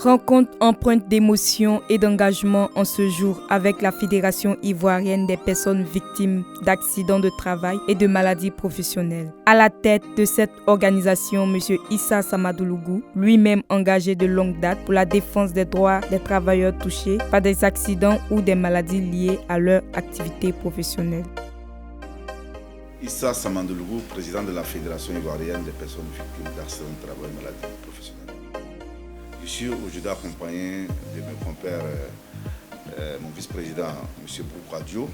Rencontre empreinte d'émotion et d'engagement en ce jour avec la Fédération ivoirienne des personnes victimes d'accidents de travail et de maladies professionnelles. À la tête de cette organisation, M. Issa Samadoulougou, lui-même engagé de longue date pour la défense des droits des travailleurs touchés par des accidents ou des maladies liées à leur activité professionnelle. Issa Samadoulougou, président de la Fédération ivoirienne des personnes victimes d'accidents de travail et maladies professionnelles. Je suis aujourd'hui accompagné de mes compères, mon vice-président, M. Boukadio,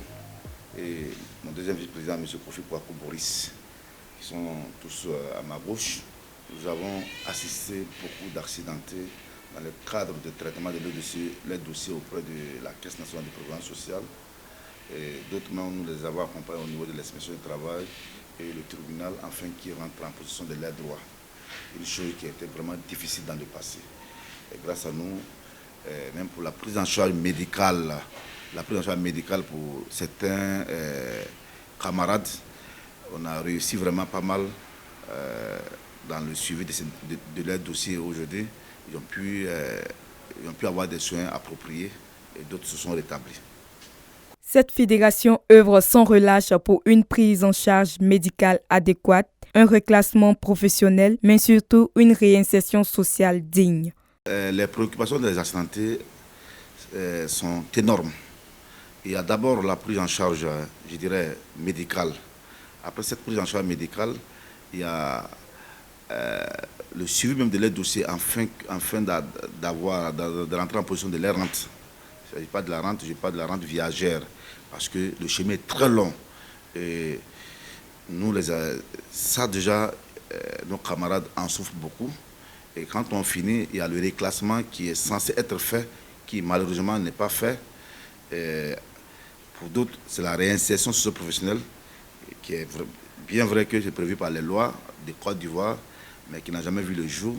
et mon deuxième vice-président, M. Kofi Kwaku Boris, qui sont tous à ma gauche. Nous avons assisté beaucoup d'accidentés dans le cadre de traitement de leurs dossiers auprès de la Caisse nationale de prévoyance sociale. Et d'autres membres, nous les avons accompagnés au niveau de l'inspection du travail et le tribunal, afin qu'ils rentrent en possession de leurs droits. Une chose qui a été vraiment difficile dans le passé. Et grâce à nous, même pour la prise en charge médicale, pour certains camarades, on a réussi vraiment pas mal dans le suivi de leur dossier aujourd'hui. Ils ont pu avoir des soins appropriés et d'autres se sont rétablis. Cette fédération œuvre sans relâche pour une prise en charge médicale adéquate, un reclassement professionnel, mais surtout une réinsertion sociale digne. Les préoccupations des accidentés sont énormes. Il y a d'abord la prise en charge, je dirais, médicale. Après cette prise en charge médicale, il y a le suivi même de leurs dossiers afin de rentrer en position de leur rente. Je ne parle de la rente viagère, parce que le chemin est très long. Et nous, ça déjà, nos camarades en souffrent beaucoup. Et quand on finit, il y a le reclassement qui est censé être fait, qui malheureusement n'est pas fait. Et pour d'autres, c'est la réinsertion socio-professionnelle, qui est bien vrai que c'est prévu par les lois de Côte d'Ivoire, mais qui n'a jamais vu le jour,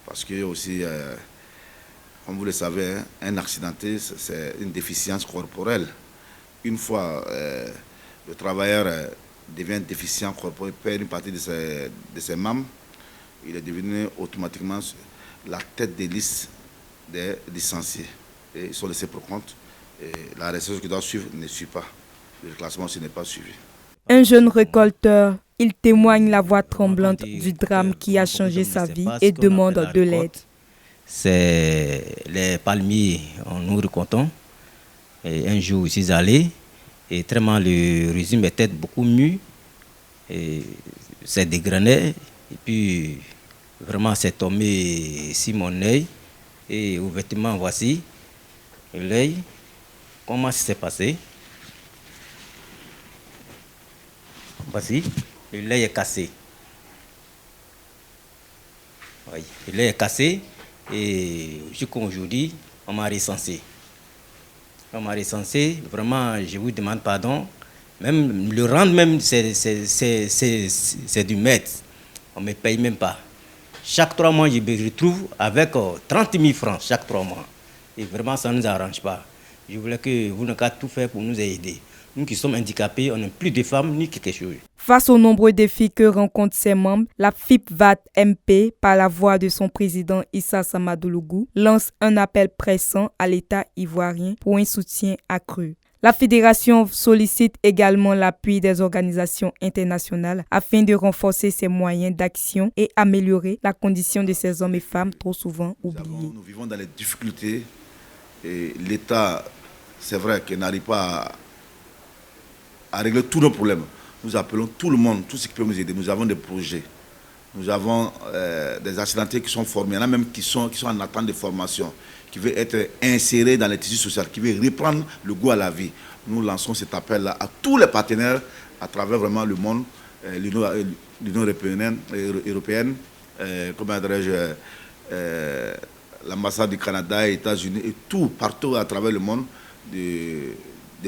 parce que aussi, comme vous le savez, un accidenté, c'est une déficience corporelle. Une fois le travailleur devient déficient corporel, perd une partie de ses membres, il est devenu automatiquement la tête des listes des licenciés. Et ils sont laissés pour compte. Et la réinsertion qui doit suivre ne suit pas. Le classement aussi n'est pas suivi. Un jeune récolteur, il témoigne la voix tremblante du drame qui a changé sa vie et demande de l'aide. C'est les palmiers, nous récoltons. Et un jour, je suis allé et vraiment le régime était beaucoup mieux. C'est dégrené. Et puis, vraiment, c'est tombé ici mon œil. Et au vêtement, voici l'œil. Comment ça s'est passé? Voici, l'œil est cassé. Oui, l'œil est cassé. Et jusqu'à aujourd'hui, on m'a recensé. On m'a recensé. Vraiment, je vous demande pardon. Même le rendre, même, c'est du maître. On ne me paye même pas. Chaque 3 mois, je me retrouve avec 30 000 francs chaque 3 mois. Et vraiment, ça ne nous arrange pas. Je voulais que vous n'ayez tout fait pour nous aider. Nous qui sommes handicapés, on n'a plus de femmes ni quelque chose. Face aux nombreux défis que rencontrent ses membres, la FIPVAT-MP, par la voix de son président Issa Samadoulougou, lance un appel pressant à l'État ivoirien pour un soutien accru. La fédération sollicite également l'appui des organisations internationales afin de renforcer ses moyens d'action et améliorer la condition de ces hommes et femmes trop souvent oubliés. Nous vivons dans les difficultés et l'État, c'est vrai qu'il n'arrive pas à régler tous nos problèmes. Nous appelons tout le monde, tout ce qui peut nous aider. Nous avons des projets. Nous avons des accidentés qui sont formés. Il y en a même qui sont en attente de formation, qui veulent être insérés dans les tissus sociaux, qui veulent reprendre le goût à la vie. Nous lançons cet appel-là à tous les partenaires à travers vraiment le monde, l'Union européenne, l'ambassade du Canada, les États-Unis et tout, partout à travers le monde, de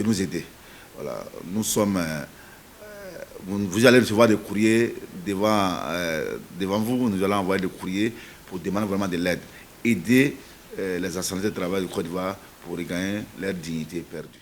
nous aider. Voilà. Nous sommes... vous allez recevoir des courriers devant vous, nous allons envoyer des courriers pour demander vraiment de l'aide. Aider les accidentés de travail de Côte d'Ivoire pour regagner leur dignité perdue.